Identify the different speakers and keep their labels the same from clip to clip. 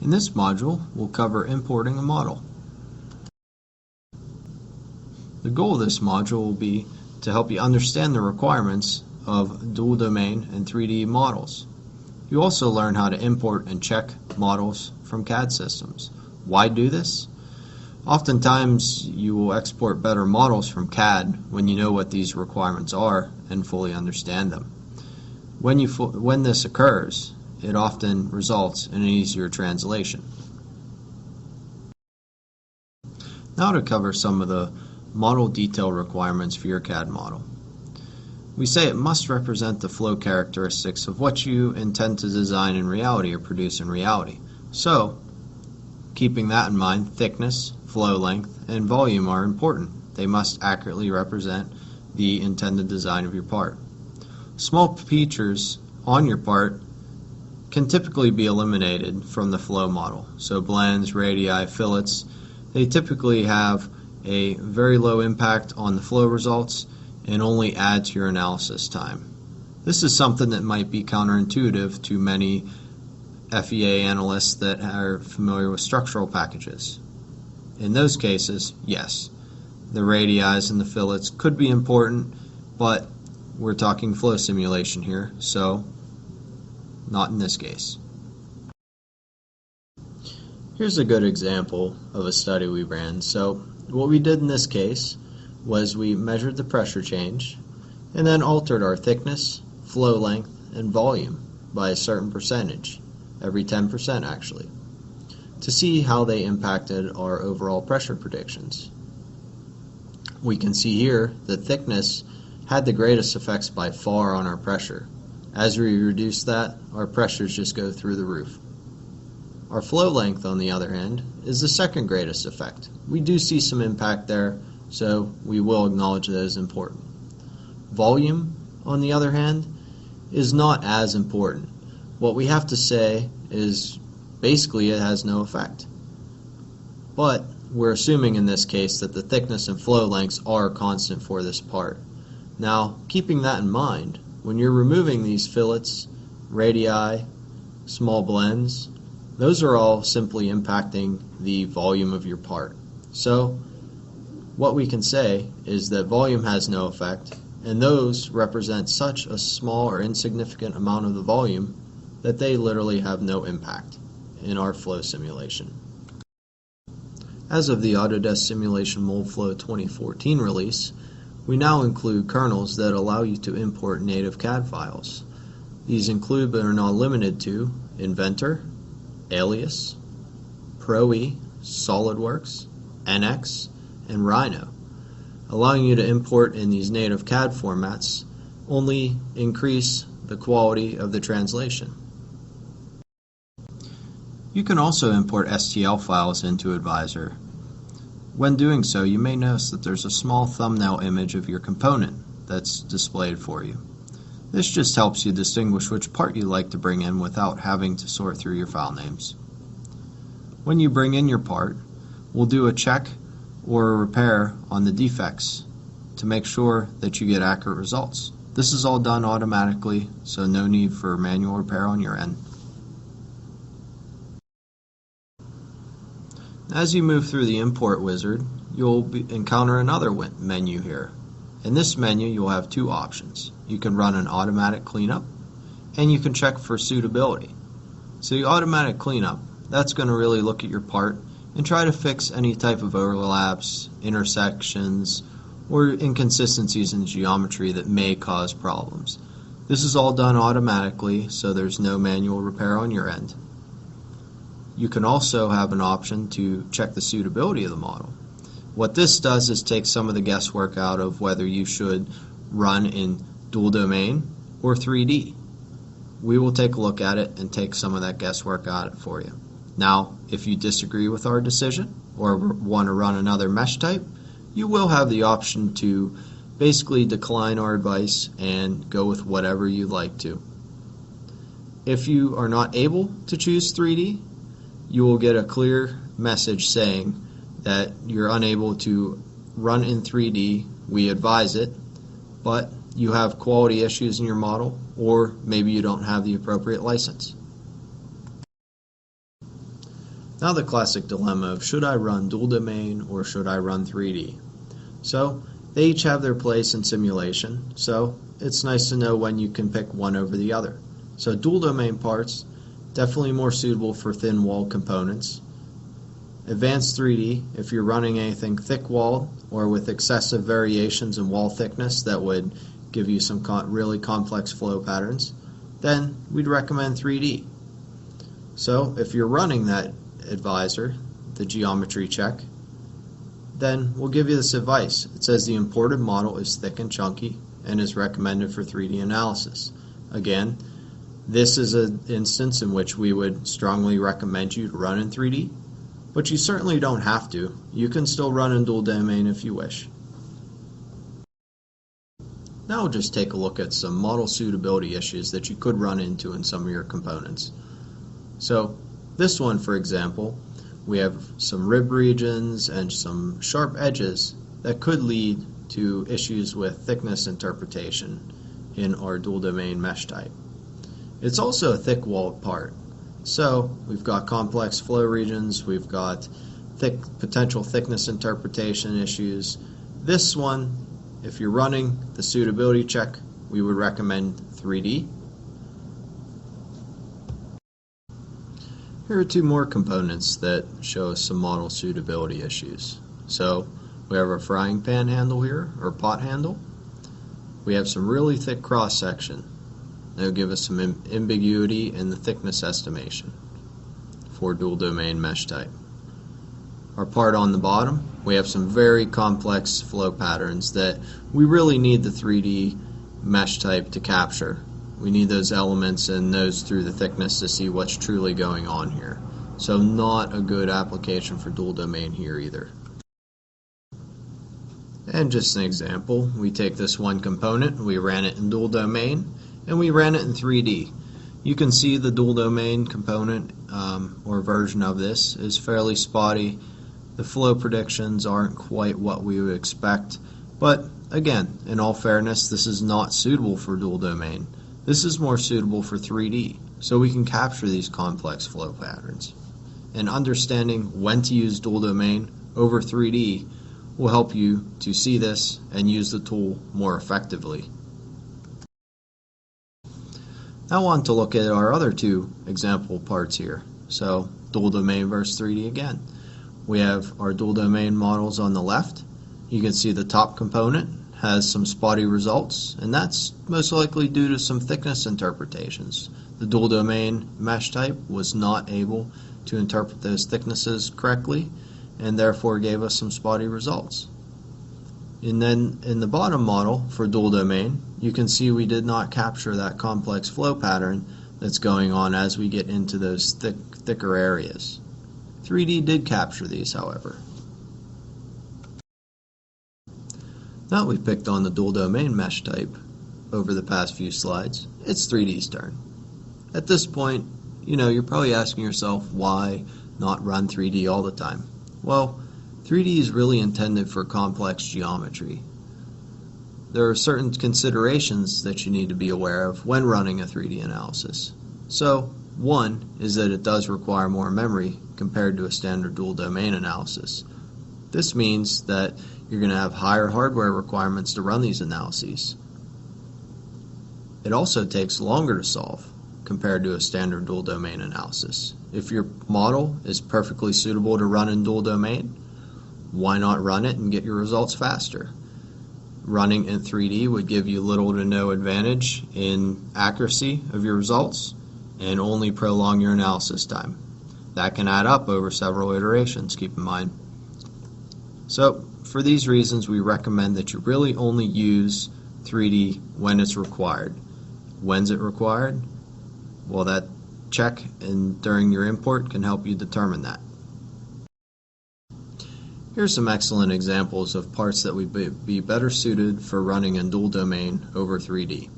Speaker 1: In this module, we'll cover importing a model. The goal of this module will be to help you understand the requirements of dual domain and 3D models. You also learn how to import and check models from CAD systems. Why do this? Oftentimes you will export better models from CAD when you know what these requirements are and fully understand them. When this occurs, it often results in an easier translation. Now to cover some of the model detail requirements for your CAD model. We say it must represent the flow characteristics of what you intend to design in reality or produce in reality. So, keeping that in mind, thickness, flow length, and volume are important. They must accurately represent the intended design of your part. Small features on your part can typically be eliminated from the flow model. So blends, radii, fillets, they typically have a very low impact on the flow results and only add to your analysis time. This is something that might be counterintuitive to many FEA analysts that are familiar with structural packages. In those cases, yes, the radii and the fillets could be important, but we're talking flow simulation here, so not in this case. Here's a good example of a study we ran. So what we did in this case was we measured the pressure change and then altered our thickness, flow length, and volume by a certain percentage, every 10% actually, to see how they impacted our overall pressure predictions. We can see here that thickness had the greatest effects by far on our pressure. As we reduce that, our pressures just go through the roof. Our flow length, on the other hand, is the second greatest effect. We do see some impact there, so we will acknowledge that as important. Volume, on the other hand, is not as important. What we have to say is basically it has no effect. But we're assuming in this case that the thickness and flow lengths are constant for this part. Now, keeping that in mind, when you're removing these fillets, radii, small blends, those are all simply impacting the volume of your part. So what we can say is that volume has no effect, and those represent such a small or insignificant amount of the volume that they literally have no impact in our flow simulation. As of the Autodesk Simulation Moldflow 2014 release, we now include kernels that allow you to import native CAD files. These include, but are not limited to, Inventor, Alias, Pro-E, SolidWorks, NX, and Rhino. Allowing you to import in these native CAD formats only increase the quality of the translation. You can also import STL files into Advisor. When doing so, you may notice that there's a small thumbnail image of your component that's displayed for you. This just helps you distinguish which part you like to bring in without having to sort through your file names. When you bring in your part, we'll do a check or a repair on the defects to make sure that you get accurate results. This is all done automatically, so no need for manual repair on your end. As you move through the import wizard, you'll encounter another menu here. In this menu, you'll have two options. You can run an automatic cleanup, and you can check for suitability. So the automatic cleanup, that's going to really look at your part and try to fix any type of overlaps, intersections, or inconsistencies in geometry that may cause problems. This is all done automatically, so there's no manual repair on your end. You can also have an option to check the suitability of the model. What this does is take some of the guesswork out of whether you should run in dual domain or 3D. We will take a look at it and take some of that guesswork out of it for you. Now, if you disagree with our decision or want to run another mesh type, you will have the option to basically decline our advice and go with whatever you'd like to. If you are not able to choose 3D, you will get a clear message saying that you're unable to run in 3D. We advise it, but you have quality issues in your model, or maybe you don't have the appropriate license. Now the classic dilemma of should I run dual domain or should I run 3D? So they each have their place in simulation, so it's nice to know when you can pick one over the other. So dual domain parts, definitely more suitable for thin walled components. Advanced 3D, if you're running anything thick walled or with excessive variations in wall thickness that would give you some really complex flow patterns, then we'd recommend 3D. So if you're running that advisor, the geometry check, then we'll give you this advice. It says the imported model is thick and chunky and is recommended for 3D analysis. Again, this is an instance in which we would strongly recommend you to run in 3D, but you certainly don't have to. You can still run in dual domain if you wish. Now we'll just take a look at some model suitability issues that you could run into in some of your components. So this one, for example, we have some rib regions and some sharp edges that could lead to issues with thickness interpretation in our dual domain mesh type. It's also a thick walled part. So we've got complex flow regions, we've got potential thickness interpretation issues. This one, if you're running the suitability check, we would recommend 3D. Here are two more components that show us some model suitability issues. So we have our frying pan handle here, or pot handle. We have some really thick cross section. That'll give us some ambiguity in the thickness estimation for dual domain mesh type. Our part on the bottom, we have some very complex flow patterns that we really need the 3D mesh type to capture. We need those elements and those through the thickness to see what's truly going on here. So not a good application for dual domain here either. And just an example, we take this one component, we ran it in dual domain, and we ran it in 3D. You can see the dual domain component or version of this is fairly spotty. The flow predictions aren't quite what we would expect, but again, in all fairness, this is not suitable for dual domain. This is more suitable for 3D, so we can capture these complex flow patterns. And understanding when to use dual domain over 3D will help you to see this and use the tool more effectively. Now I want to look at our other two example parts here. So dual domain versus 3D again. We have our dual domain models on the left. You can see the top component has some spotty results, and that's most likely due to some thickness interpretations. The dual domain mesh type was not able to interpret those thicknesses correctly and therefore gave us some spotty results. And then in the bottom model for dual domain, you can see we did not capture that complex flow pattern that's going on as we get into those thicker areas. 3D did capture these, however. Now that we've picked on the dual domain mesh type over the past few slides, it's 3D's turn. At this point, you're probably asking yourself why not run 3D all the time. Well, 3D is really intended for complex geometry. There are certain considerations that you need to be aware of when running a 3D analysis. So, one is that it does require more memory compared to a standard dual domain analysis. This means that you're going to have higher hardware requirements to run these analyses. It also takes longer to solve compared to a standard dual domain analysis. If your model is perfectly suitable to run in dual domain, why not run it and get your results faster? Running in 3D would give you little to no advantage in accuracy of your results and only prolong your analysis time. That can add up over several iterations, keep in mind. So, for these reasons, we recommend that you really only use 3D when it's required. When's it required? Well, that check during your import can help you determine that. Here's some excellent examples of parts that would be better suited for running in dual domain over 3D.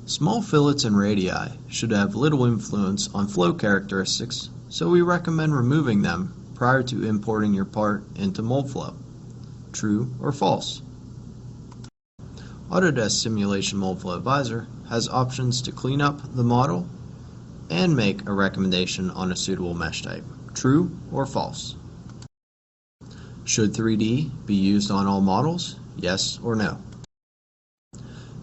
Speaker 1: Small fillets and radii should have little influence on flow characteristics, so we recommend removing them prior to importing your part into Moldflow. True or false? Autodesk Simulation Moldflow Advisor has options to clean up the model and make a recommendation on a suitable mesh type, true or false. Should 3D be used on all models? Yes or no?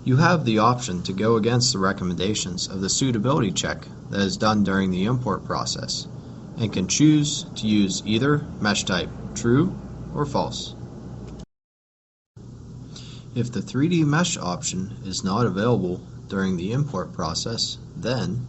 Speaker 1: You have the option to go against the recommendations of the suitability check that is done during the import process and can choose to use either mesh type, true or false. If the 3D mesh option is not available during the import process, then